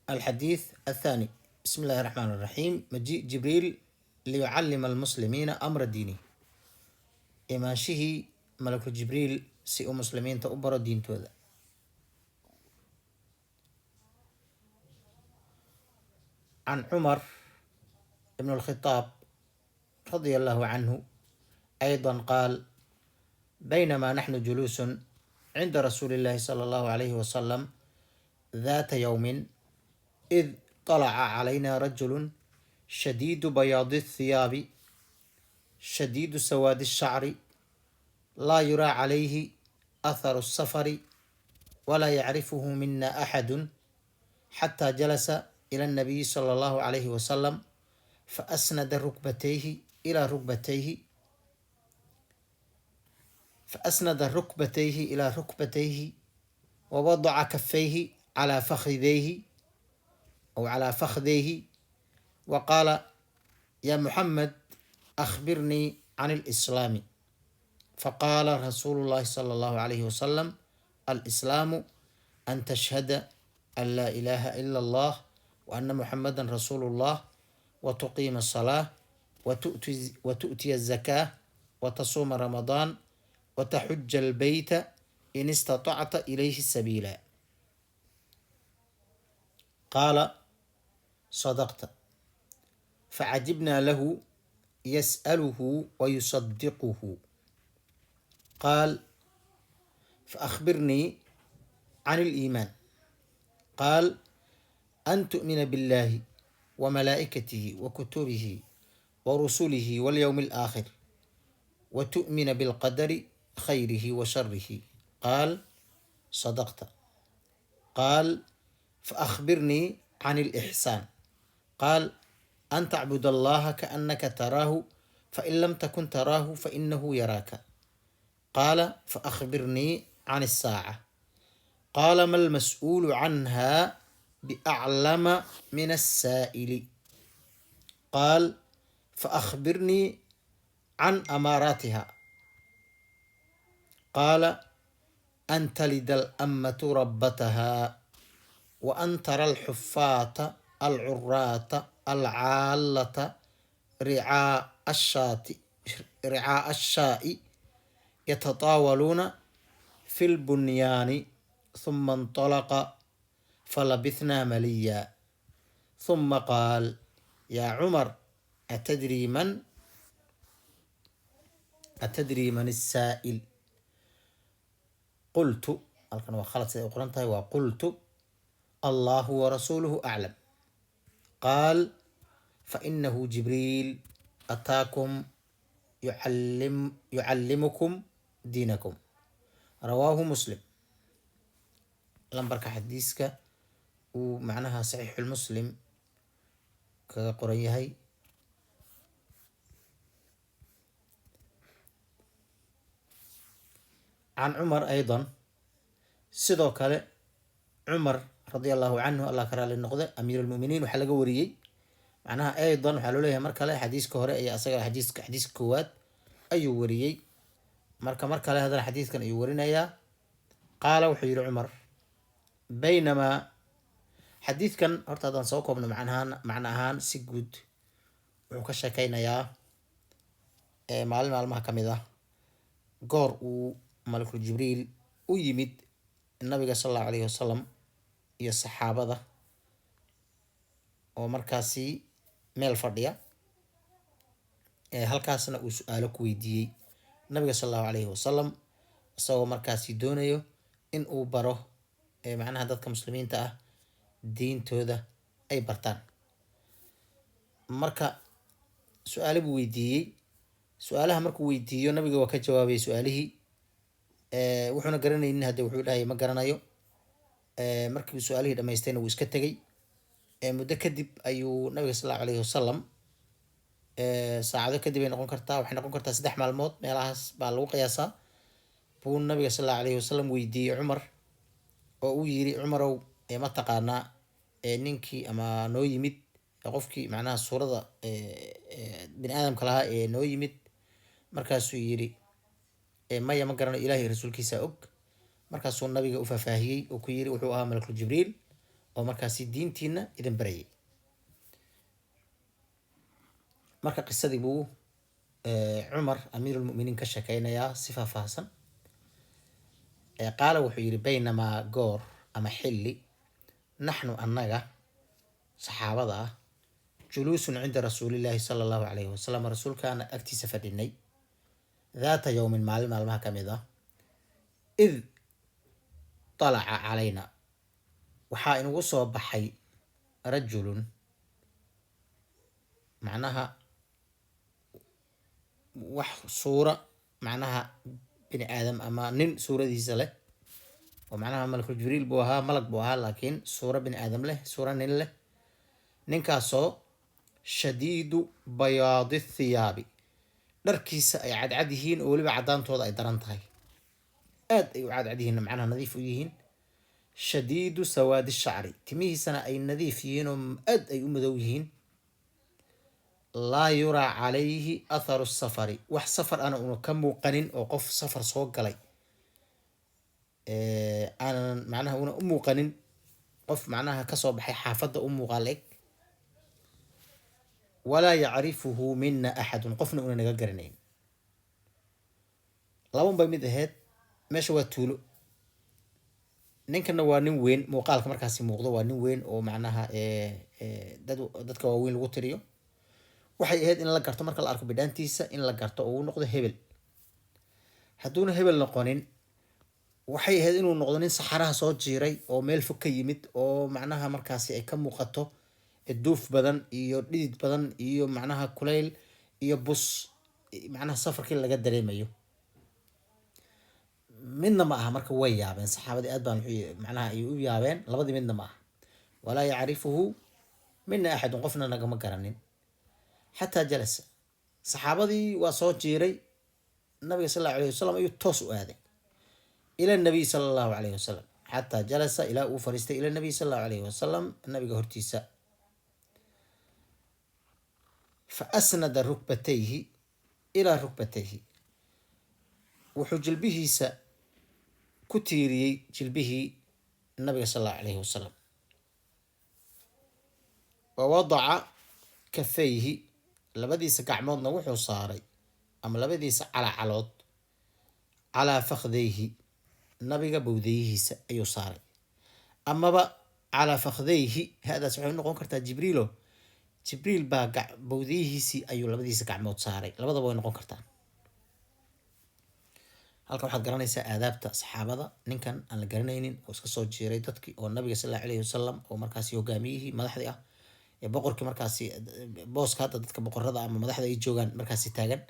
الحديث الثاني. بسم الله الرحمن الرحيم. مجيء جبريل ليعلم المسلمين أمر دينه. إماشيه ملك جبريل سي مسلمين تأبر الدين توذا. عن عمر بن الخطاب رضي الله عنه أيضا قال: بينما نحن جلوس عند رسول الله صلى الله عليه وسلم ذات يوم إذ طلع علينا رجل شديد بياض الثياب شديد سواد الشعر لا يرى عليه أثر السفر ولا يعرفه منا أحد حتى جلس إلى النبي صلى الله عليه وسلم فأسند ركبتيه إلى ركبتيه ووضع كفيه على فخذيه أو على فخذيه وقال: يا محمد أخبرني عن الإسلام. فقال رسول الله صلى الله عليه وسلم: الإسلام أن تشهد أن لا إله إلا الله وأن محمدا رسول الله وتقيم الصلاة وتؤتي الزكاة وتصوم رمضان وتحج البيت إن استطعت إليه السبيلا. قال: صدقت. فعجبنا له يسأله ويصدقه. قال: فأخبرني عن الإيمان. قال: أن تؤمن بالله وملائكته وكتبه ورسله واليوم الآخر وتؤمن بالقدر خيره وشره. قال: صدقت. قال: فأخبرني عن الإحسان. قال: أن تعبد الله كأنك تراه فإن لم تكن تراه فإنه يراك. قال: فأخبرني عن الساعة. قال: ما المسؤول عنها بأعلم من السائل. قال: فأخبرني عن أماراتها. قال: أن تلد الأمة ربتها وأن ترى الحفاة العراة العالة رعاء الشاء يتطاولون في البنيان. ثم انطلق فلبثنا مليا ثم قال: يا عمر أتدري من السائل؟ قلت وقلت: الله ورسوله أعلم. قال: فإنه جبريل أتاكم يعلمكم دينكم. رواه مسلم. لمبرك حديثك ومعناها صحيح المسلم كقريهي. عن عمر أيضا سيدوكالي عمر رضي الله عنه الله كرال النقضة أمير المؤمنين وحلقة وريي معناها أيضا وحلو لها مركلة حديث كهراء أي أصغر حديث كوات أي وريي مركلة هذا الحديث كان يورينا يا قال وحير عمر بينما حديث كان هرتادان سوكو من معناهان سيجود وكشا كينا يا معلمها كميدا قور وملك جبريل ويمد النبي صلى الله عليه وسلم iyo saxaabada oo markaasi meel fadhiya halkaasna uu su'aalo ku weydiiyey nabiga sallallahu alayhi wasallam isagoo markaasi doonayo in uu baro macnaha dadka muslimiinta ah diintooda ay bartaan. Marka su'aalo buu weydiiyey, su'aalaha markuu weydiiyo nabiga waa ka jawaabay su'aalihii wuxuuna garanaynin hadda wuxuu dhahay ma garanayo. markii su'aalihii dhamaystayna wuu iska tagay. muddo kadib ayuu nabiga sallallahu alayhi wasallam saacado kadib ay noqon kartaa waxay noqon kartaa 3 maalmood meelahaas baa lagu qiyaasaa buu nabiga sallallahu alayhi wasallam weydiiyey Umar oo uu yiri Umarow ma taqaanaa ninkii ama noo yimid qofkii macnaha suurada bini aadamka lahaa noo yimid markaasuu yiri maya ma garanayo ilaahay rasuulkiisa og. markaasuu nabiga u faahfaahiyey oo ku yiri wuxuu ahaa malakul jibriil oo markaasi diintiina idin barayay. marka qisadii buu cumar amiirulmuminiin ka sheekeynayaa si faahfaahsan. qaala wuxuu yidhi baynamaa goor ama xilli naxnu annaga saxaabada ah juluusun cinda rasuulillaahi sala allahu calayhi wasalam rasuulkaana agtiisa fadhinay daata yowmin maalin maalmaha ka mid ah id talaca calayna waxaa inugu soo baxay rajulun macnaha wax suura macnaha bini aadam ama nin suuradiisa leh oo macnaha malakul jibriil buu ahaa malag buu ahaa laakiin suura bini aadam leh suura nin leh ninkaasoo shadiidu bayaadi thiyaabi dharkiisa ay cadcad yihiin oo weliba caddaantooda ay daran tahay aad ay u cadcad yihiin macnaha nadiif u yihiin shadiidu sawaadi shacri timihiisana ay nadiif yihiin oo aad ay u madow yihiin laa yuraa calayhi atharu safari wax safar ana una ka muuqanin oo qof safar soo galay aanan macnaha una u muuqanin qof macnaha kasoo baxay xaafadda u muuqaal eg walaa yacrifuhu mina axadun qofna una naga garanayn. laban bay mid ahayd meesha waa tuulo ninkana waa nin weyn muuqaalka markaasi muuqdo waa nin weyn oo macnaha dadka waaweyn lagu tiriyo. waxay ahayd in la garto marka la arko bidhaantiisa in la garto oo uu noqdo hebel. hadduuna hebel noqonin waxay ahayd inuu noqdo nin saxaraha soo jiiray oo meel fog ka yimid oo macnaha markaasi ay ka muuqato duuf badan iyo dhidid badan iyo macnaha kulayl iyo bus macnaha safarkii laga dareemayo. midna ma aha marka way yaabeen saxaabadii aad baan macnaha ay u yaabeen labadii midna ma aha. walaa yacrifuhu mina axadun qofna nagama garanin xataa jalasa saxaabadii waa soo jiiray nabiga sal allahu alayhi wasalam ayuu toos u aaday ila nabiy sala allahu calayhi wasalam xataa jalasa ilaa uu fariistay ila nabiy sala allahu calayhi wasalam nabiga hortiisa fa asnada rukbatayhi ilaa rukbatayhi wuxuu jilbihiisa ku tiiriyey jilbihii nabiga sal allahu calayhi wasalam wa wadaca kafayhi labadiisa gacmoodna wuxuu saaray ama labadiisa calacalood calaa fakhdayhi nabiga bowdayihiisa ayuu saaray amaba calaa fakhdayhi hadaas waxay noqon kartaa jibriilo jibriil baa bowdayihiisii ayuu labadiisa gacmood saaray labadaba way noqon kartaa. halkan waxaad garanaysaa aadaabta saxaabada ninkan aan la garanaynin oo iska soo jiiray dadkii oo nabiga sal allahu alayhi wasalam oo markaasi hogaamiyihii madaxdii ah ee boqorkii markaasi booska hadda dadka boqorada ama madaxda ay joogaan markaasi taagan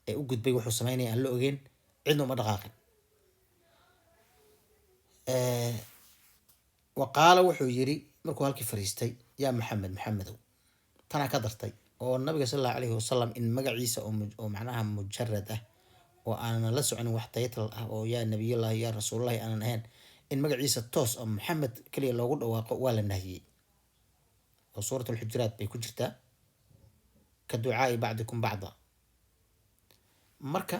ee u gudbay wuxuu sameynaya aan la ogeyn cidna uma dhaqaaqin. wa qaala wuxuu yiri markuu halkii fariistay yaa maxamed maxamedow tanaa ka dartay oo nabiga sal allahu alayhi wasalam in magaciisa oo macnaha mujarad ah oo aanan la soconin wax taytal ah oo yaa nabiyullahi yaa rasuulullahi aanan ahayn in magaciisa toos oo maxamed kaliya loogu dhawaaqo waa la nahiyey oo suurat alxujuraat bay ku jirtaa ka ducaai bacdikum bacda. marka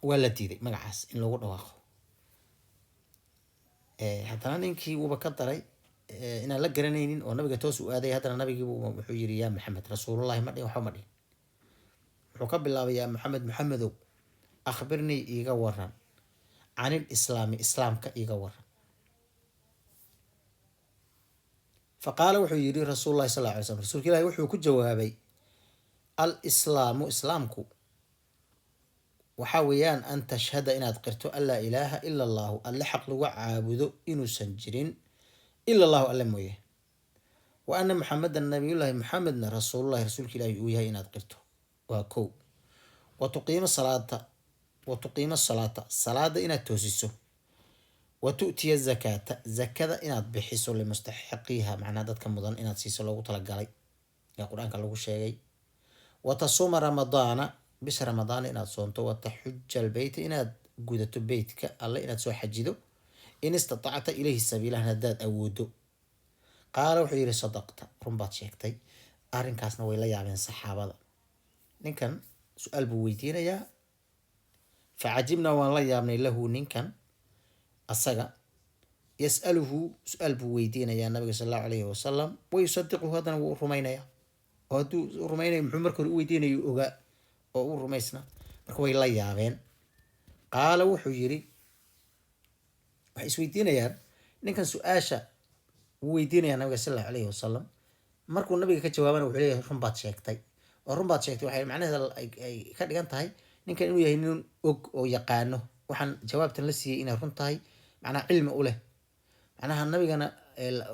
waa la diiday magacaas in loogu dhawaaqo. haddana ninkii wuuba ka daray inaan la garanaynin oo nabiga toos u aaday haddana nabigiibu wuxuu yiri yaa maxamed rasuulullahi ma dhihin waxba ma dhihin wuxuu ka bilaabay yaa maxamed maxamedow akhbirnii iiga waran canil islaami islaamka iiga waran. faqaala wuxuu yidhi rasuulullahi sal lla alay slam rasuulka ilahi wuxuu ku jawaabay al islaamu islaamku waxaa weeyaan an tashhada inaad qirto an laa ilaaha ila allahu alle xaq lagu caabudo inuusan jirin ila allahu alle mooye wa ana maxamedan nabiyullahi maxamedna rasuulullahi rasuulka ilaahi uu yahay inaad qirto waa kow. wa tuqiima salaata salaada inaad toosiso wa tu'tiya zakaata zakada inaad bixiso limustaxiqiha macnaha dadka mudan inaad siiso loogu talagalay ee qur-aanka lagu sheegay. wa tasuuma ramadaana bisha ramadaana inaad soonto. wa taxuja albeyta inaad gudato beytka alle inaad soo xajido in istatacta ilayhi sabiilahan haddaad awoodo. qaala wuxuu yidhi sadaqta run baad sheegtay. arrinkaasna way la yaabeen saxaabada. ninkan su-aal buu weydiinayaa facajibnaa waan la yaabnay lahu ninkan asaga يسأله سؤال بويدين يا النبي صلى الله عليه وسلم ويصدقه هذا الرمينيا وهدو الرمينيا محمد كل ويدين يوجا أو الرميسنا مركوي لا يابين قال وحجري وحيس ويدين يا نكن سؤاشا ويدين يا النبي صلى الله عليه وسلم مركو النبي كجوابنا وحليه رمبات شيكتي ورمبات شيكتي وحي معناها أي كان تهاي نكن إنه يهنون أو يقانه وحن جوابت لسي إنه رنتهاي معناه علم أوله معناها النبينا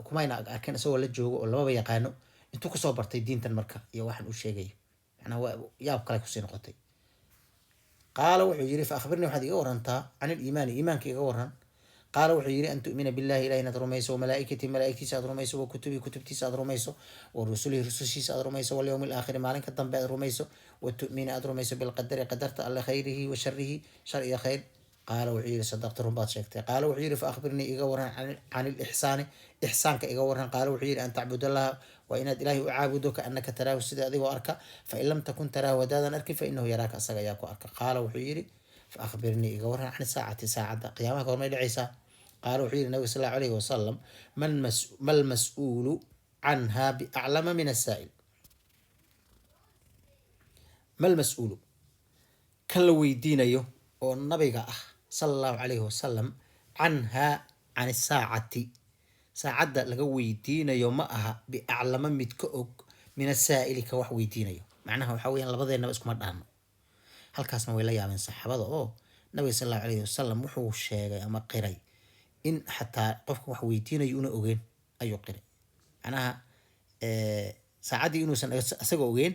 كماينا أركان سوى للجوج ولا ما بيقانو أنتو كسر برتي دين تنمركا يا واحد وشيء جاي يعني هو يابقى لك حسين قطي قال وحجري فأخبرني واحد يورنتا عن الإيمان إيمانك يورن قال وحجري أن تؤمن بالله إلهي ندرميس وملائكتي ملائكتي سادرميس وكتبي كتبتي سادرميس ورسله رسلي سادرميس واليوم الآخر مالك الضم أدرميس وتؤمن أدرميس بالقدر قدرت الله خيره وشره شر خير قال وحجري صدقت رمبات شيكتي قال وحجري فأخبرني إيغورن عن الإحسان إحسانك إيغورن قال وحجري أن تعبد الله وإن إلهي أعبدك أنك تراه سيدي وأركا فإن لم تكن تراه ودادا أركي فإنه يراك أسقياك وأركا قال وحجري فأخبرني إيغورن عن ساعة قيامة قرمي عيسى قال وحجري النبي صلى الله عليه وسلم ما المسؤول عنها بأعلم من السائل ما المسؤول كان لو يدينيو oo nabiga ah sallallahu alayhi wasallam canha can saacati saacada laga weydiinayo ma aha bi a'lama mid ka og min asaa'ili ka wax weydiinayo macnaha waxa weeyaan labadeena isku ma dhaano halkaasna way la yaabeen saxaabada oo nabiga sallallahu alayhi wasallam wuxuu sheegay ama qiray in xataa qofka wax weydiinayo una ogeyn ayuu qiray macnaha saacadii inuusan asaga ogeyn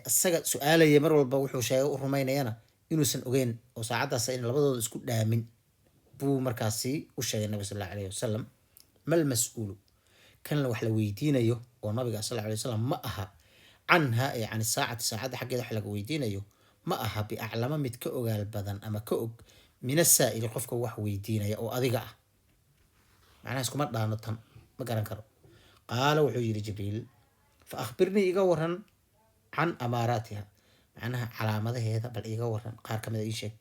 asaga su'aalaya mar walba wuxuu sheegay u rumaynayana inuusan ogeyn oo saacadaas in labadooda isku dhaamin buu markaasi u sheegay nabiga sallallahu alayhi wasallam mal mas'uulu kan wax la weydiinayo oo nabiga sallallahu alayhi wasallam ma aha canha yani saacada xaggeeda wax laga weydiinayo ma aha bi a'lama mid ka ogaal badan ama ka og min asaa'il qofka wax weydiinaya oo adiga ah macnaha iskuma dhaano tan ma garan karo qaala wuxuu yiri jibriil fa akhbirni iga waran can amaaraatiha معناها علامة هذا بل إيجا ورن قار كم ذي شيء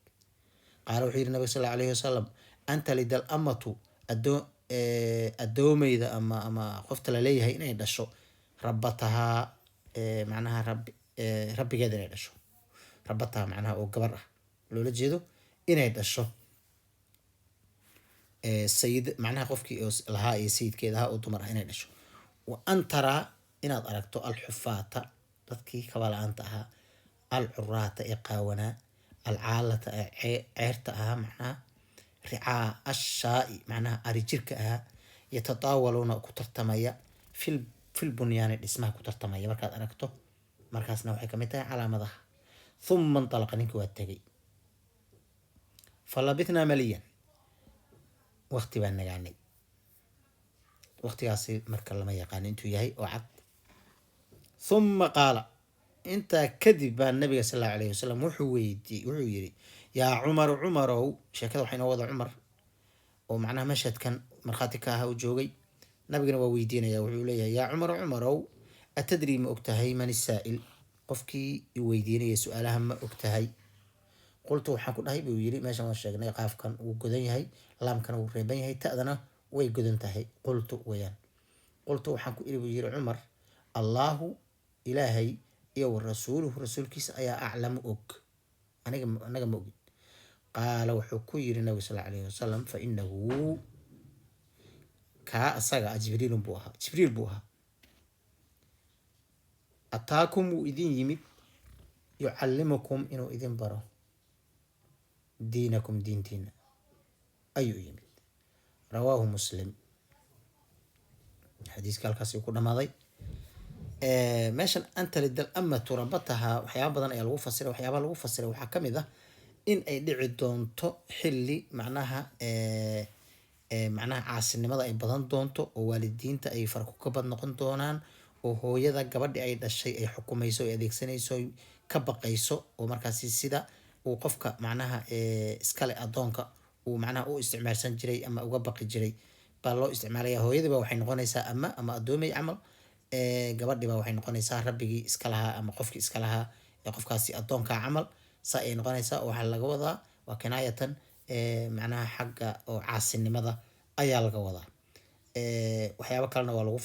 قال وحيد النبي صلى الله عليه وسلم أنت لدى الأمة الدومي إذا أما خفت لليه هنا يدشو ربطها معناها ربي قادر يدشو ربطها معناها أو قبرها لو لجيدو إنا يدشو السيد معناها خفكي لها سيد كذا أو تمر هنا يدشو وأن ترى إن أدركتو الحفاة تذكي قبل أن تها العراة إقاونا العالة عيرتها معناها رعاء الشاء معناها أرجلكها يتطاولون كترتمية في البنيان اللي اسمها كترتمية مركز أركته مركز نوحي كميتها على مضح ثم انطلق نيكو التقي فلبثنا مليا وقت بان يعني وقت ياسي مركز لما يقاني انتو يهي وعد ثم قال انت كذب النبي صلى الله عليه وسلم وحويدي يا عمر شكله حين وضع عمر ومعناه مشهد كان مرخاتي كاها وجوغي نبينا وويدينا يا وحوليا يا عمر أتدري ما أكتهي من السائل قفكي يويديني سؤالها ما أكتهي قلت وحكو هاي بيويري ما شاء الله الشيخ قاف كان وقدني هاي لام كان وريبين هاي تأذنا ويقدنتهي قلت ويان قلت وحكو إلي بيويري عمر الله إلهي يو الرسول كيس أيا أعلم أوك أنا مؤمن قال وحكو يري النبي صلى الله عليه وسلم فإنه كأساق جبريل بوها أتاكم وإذن يمد يعلمكم إنه إذن برا دينكم دين أيو يمد رواه مسلم حديث كالكاسي يقول ماضي meeshan anta lidal ama turabataha waxyaaba badan ayaa lagu fasiray waxyaaba lagu fasiray waxaa kamid ah in ay dhici doonto xilli macnaha macnaha caasinimada ay badan doonto oo waalidiinta ay farku ka bad noqon doonaan oo hooyada gabadhi ay dhashay ay xukumayso ay adeegsanayso ka baqayso oo markaasi sida uu qofka macnaha iskale adoonka uu macnaha u isticmaalsan jiray ama uga baqi jiray baa loo isticmaalaya hooyadiiba waxay noqonaysaa ama adoomay camal gabadhiba waxay noqonaysaa rabbigii iska lahaa ama qofkii iska lahaa ee qofkaasi adoonka camal saa ay noqonaysaa waxaa laga wadaa waa kinaayatan macnaha xagga oo caasinimada ayaa laga wadaa waxyaabo kalena waa lagu